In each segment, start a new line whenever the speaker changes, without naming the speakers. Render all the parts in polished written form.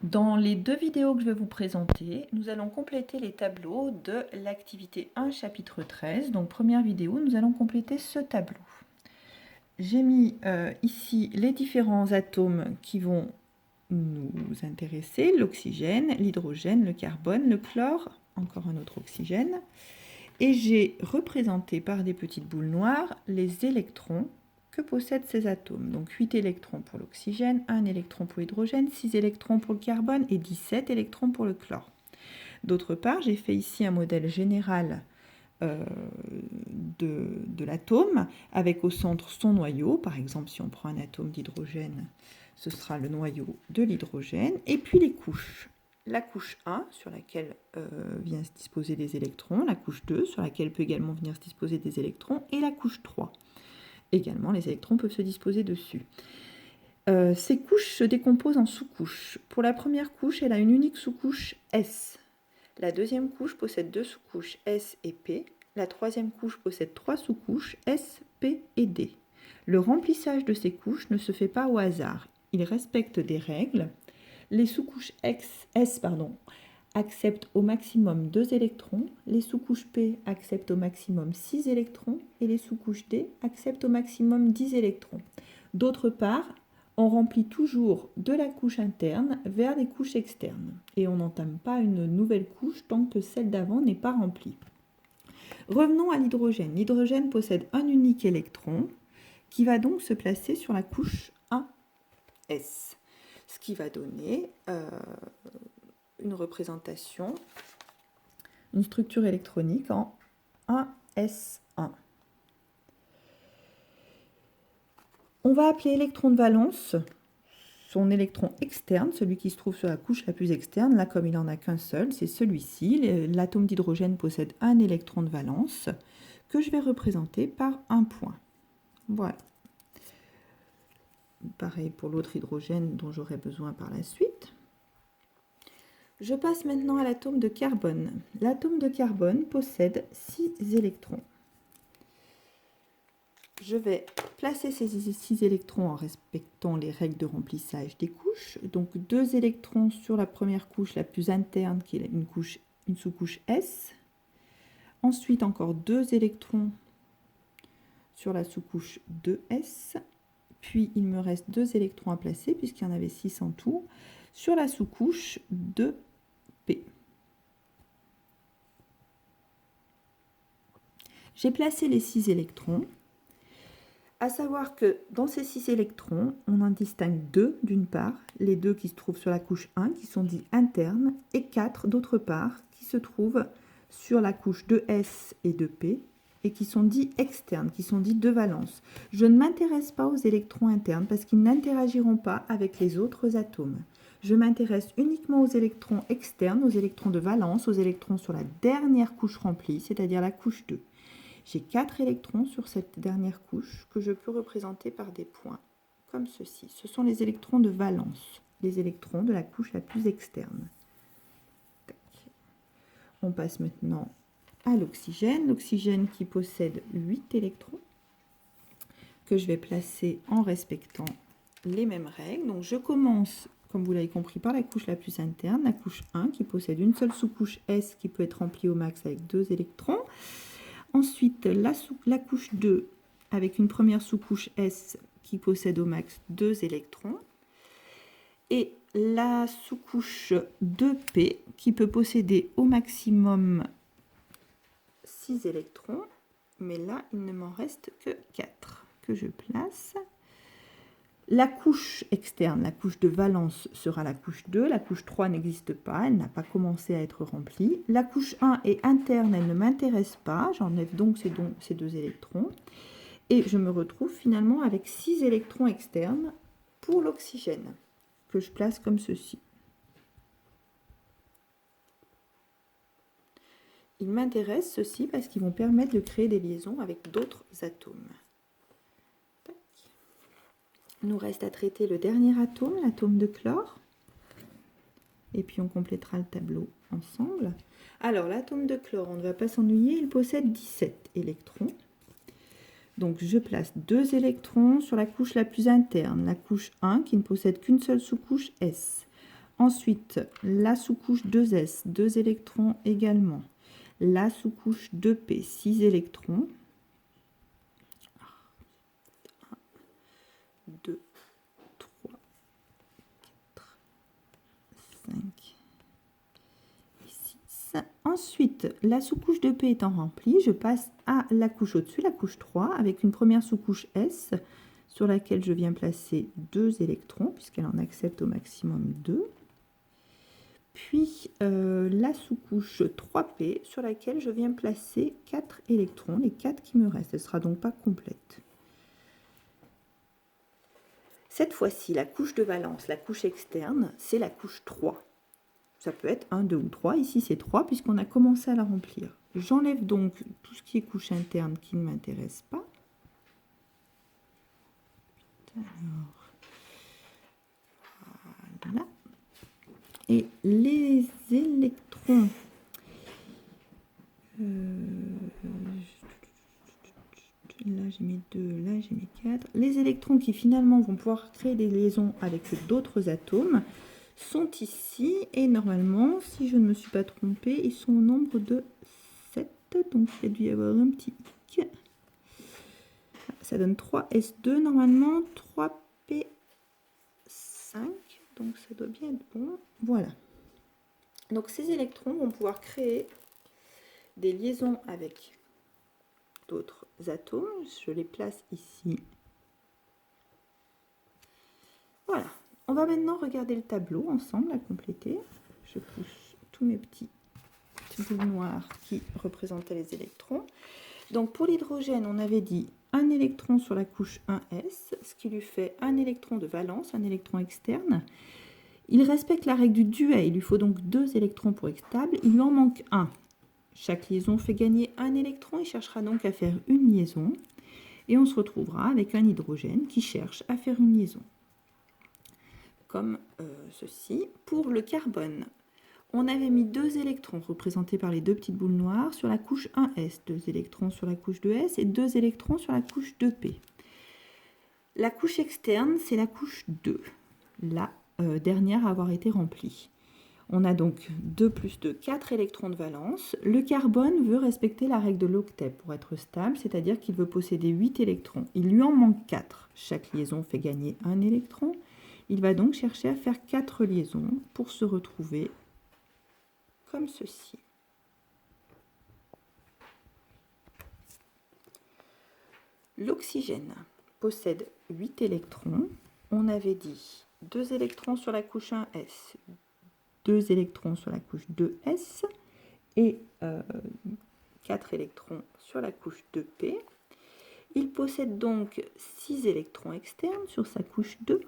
Dans les deux vidéos que je vais vous présenter, nous allons compléter les tableaux de l'activité 1, chapitre 13. Donc, première vidéo, nous allons compléter ce tableau. J'ai mis ici les différents atomes qui vont nous intéresser, l'oxygène, l'hydrogène, le carbone, le chlore, encore un autre oxygène. Et j'ai représenté par des petites boules noires les électrons que possèdent ces atomes. Donc 8 électrons pour l'oxygène, 1 électron pour l'hydrogène, 6 électrons pour le carbone et 17 électrons pour le chlore. D'autre part, j'ai fait ici un modèle général de l'atome avec au centre son noyau. Par exemple, si on prend un atome d'hydrogène, ce sera le noyau de l'hydrogène. Et puis les couches. La couche 1 sur laquelle vient se disposer des électrons, la couche 2 sur laquelle peut également venir se disposer des électrons, et la couche 3. Également, les électrons peuvent se disposer dessus. Ces couches se décomposent en sous-couches. Pour la première couche, elle a une unique sous-couche S. La deuxième couche possède deux sous-couches S et P. La troisième couche possède trois sous-couches S, P et D. Le remplissage de ces couches ne se fait pas au hasard. Il respecte des règles. Les sous-couches S acceptent au maximum 2 électrons, les sous-couches P acceptent au maximum 6 électrons et les sous-couches D acceptent au maximum 10 électrons. D'autre part, on remplit toujours de la couche interne vers les couches externes et on n'entame pas une nouvelle couche tant que celle d'avant n'est pas remplie. Revenons à l'hydrogène. L'hydrogène possède un unique électron qui va donc se placer sur la couche 1s, ce qui va donner une représentation, une structure électronique en 1s1. On va appeler électron de valence son électron externe, celui qui se trouve sur la couche la plus externe. Là, comme il n'en a qu'un seul, c'est celui-ci. L'atome d'hydrogène possède un électron de valence que je vais représenter par un point. Voilà. Pareil pour l'autre hydrogène dont j'aurai besoin par la suite. Je passe maintenant à l'atome de carbone. L'atome de carbone possède 6 électrons. Je vais placer ces 6 électrons en respectant les règles de remplissage des couches. Donc 2 électrons sur la première couche la plus interne qui est une sous-couche S. Ensuite encore 2 électrons sur la sous-couche 2S. Puis il me reste 2 électrons à placer puisqu'il y en avait 6 en tout sur la sous-couche 2P. J'ai placé les 6 électrons. À savoir que dans ces 6 électrons, on en distingue 2 d'une part, les 2 qui se trouvent sur la couche 1, qui sont dits internes, et 4 d'autre part, qui se trouvent sur la couche 2S et 2P, et qui sont dits externes, qui sont dits de valence. Je ne m'intéresse pas aux électrons internes parce qu'ils n'interagiront pas avec les autres atomes. Je m'intéresse uniquement aux électrons externes, aux électrons de valence, aux électrons sur la dernière couche remplie, c'est-à-dire la couche 2. J'ai 4 électrons sur cette dernière couche que je peux représenter par des points, comme ceci. Ce sont les électrons de valence, les électrons de la couche la plus externe. On passe maintenant à l'oxygène. L'oxygène qui possède 8 électrons, que je vais placer en respectant les mêmes règles. Donc je commence, comme vous l'avez compris, par la couche la plus interne, la couche 1, qui possède une seule sous-couche S qui peut être remplie au max avec 2 électrons. Ensuite, la couche 2 avec une première sous-couche S qui possède au max 2 électrons. Et la sous-couche 2P qui peut posséder au maximum 6 électrons. Mais là, il ne m'en reste que 4 que je place. La couche externe, la couche de valence sera la couche 2. La couche 3 n'existe pas, elle n'a pas commencé à être remplie. La couche 1 est interne, elle ne m'intéresse pas. J'enlève donc ces 2 électrons. Et je me retrouve finalement avec 6 électrons externes pour l'oxygène, que je place comme ceci. Ils m'intéressent ceci parce qu'ils vont permettre de créer des liaisons avec d'autres atomes. Il nous reste à traiter le dernier atome, l'atome de chlore. Et puis on complétera le tableau ensemble. Alors l'atome de chlore, on ne va pas s'ennuyer, il possède 17 électrons. Donc je place 2 électrons sur la couche la plus interne, la couche 1 qui ne possède qu'une seule sous-couche S. Ensuite, la sous-couche 2s, 2 électrons également. La sous-couche 2p, 6 électrons. 1, 2, 3, 4, 5 et 6. Ensuite, la sous-couche 2p étant remplie, je passe à la couche au-dessus, la couche 3, avec une première sous-couche S, sur laquelle je viens placer 2 électrons, puisqu'elle en accepte au maximum 2. Puis la sous-couche 3p, sur laquelle je viens placer 4 électrons, les 4 qui me restent. Elle ne sera donc pas complète. Cette fois-ci, la couche de valence, la couche externe, c'est la couche 3. Ça peut être 1, 2 ou 3. Ici, c'est 3, puisqu'on a commencé à la remplir. J'enlève donc tout ce qui est couche interne qui ne m'intéresse pas. Alors, voilà. Et les électrons, là j'ai mis 2, là j'ai mis 4. Les électrons qui finalement vont pouvoir créer des liaisons avec d'autres atomes sont ici. Et normalement, si je ne me suis pas trompée, ils sont au nombre de 7. Donc il y a dû y avoir un petit hic. Ça donne 3s2 normalement, 3p5. Donc ça doit bien être bon. Voilà. Donc ces électrons vont pouvoir créer des liaisons avec d'autres atomes. Je les place ici. Voilà. On va maintenant regarder le tableau ensemble à compléter. Je pousse tous mes petits bouts noirs qui représentaient les électrons. Donc pour l'hydrogène, on avait dit un électron sur la couche 1s, ce qui lui fait un électron de valence, un électron externe. Il respecte la règle du duet, il lui faut donc 2 électrons pour être stable, il lui en manque un. Chaque liaison fait gagner un électron, il cherchera donc à faire une liaison, et on se retrouvera avec un hydrogène qui cherche à faire une liaison. Comme ceci. Pour le carbone, on avait mis 2 électrons représentés par les 2 petites boules noires sur la couche 1s, 2 électrons sur la couche 2s et 2 électrons sur la couche 2p. La couche externe, c'est la couche 2. La dernière à avoir été remplie. On a donc 2 plus 2, 4 électrons de valence. Le carbone veut respecter la règle de l'octet pour être stable, c'est-à-dire qu'il veut posséder 8 électrons. Il lui en manque 4. Chaque liaison fait gagner un électron. Il va donc chercher à faire 4 liaisons pour se retrouver comme ceci. L'oxygène possède 8 électrons. On avait dit 2 électrons sur la couche 1s, 2 électrons sur la couche 2s et 4 électrons sur la couche 2p. Il possède donc 6 électrons externes sur sa couche 2.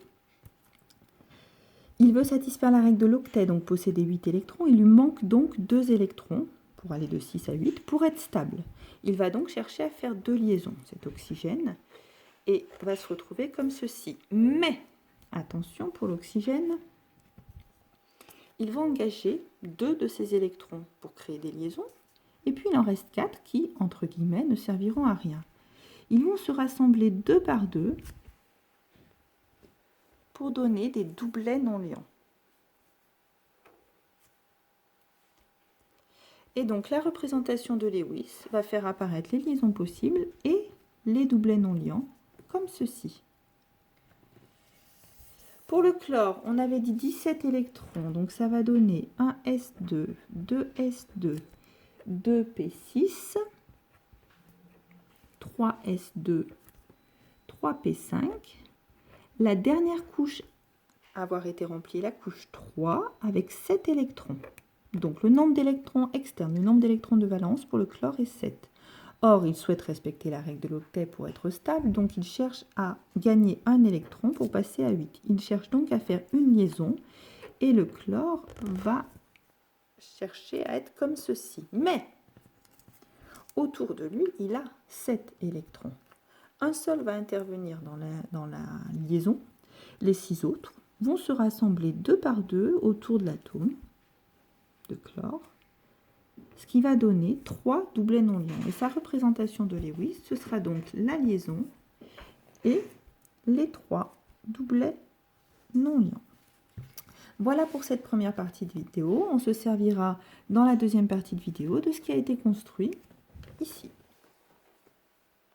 Il veut satisfaire la règle de l'octet, donc posséder 8 électrons. Il lui manque donc 2 électrons pour aller de 6 à 8 pour être stable. Il va donc chercher à faire 2 liaisons, cet oxygène, et va se retrouver comme ceci. Mais attention, pour l'oxygène, il va engager 2 de ces électrons pour créer des liaisons, et puis il en reste 4 qui, entre guillemets, ne serviront à rien. Ils vont se rassembler 2 par 2 pour donner des doublets non liants. Et donc la représentation de Lewis va faire apparaître les liaisons possibles et les doublets non liants, comme ceci. Pour le chlore, on avait dit 17 électrons, donc ça va donner 1s2, 2s2, 2p6, 3s2, 3p5. La dernière couche à avoir été remplie, la couche 3, avec 7 électrons. Donc le nombre d'électrons externes, le nombre d'électrons de valence pour le chlore est 7. Or, il souhaite respecter la règle de l'octet pour être stable, donc il cherche à gagner un électron pour passer à 8. Il cherche donc à faire une liaison et le chlore va chercher à être comme ceci. Mais autour de lui, il a 7 électrons. Un seul va intervenir dans la liaison. Les 6 autres vont se rassembler 2 par 2 autour de l'atome de chlore, ce qui va donner 3 doublets non liants. Et sa représentation de Lewis, ce sera donc la liaison et les 3 doublets non liants. Voilà pour cette première partie de vidéo. On se servira dans la deuxième partie de vidéo de ce qui a été construit ici.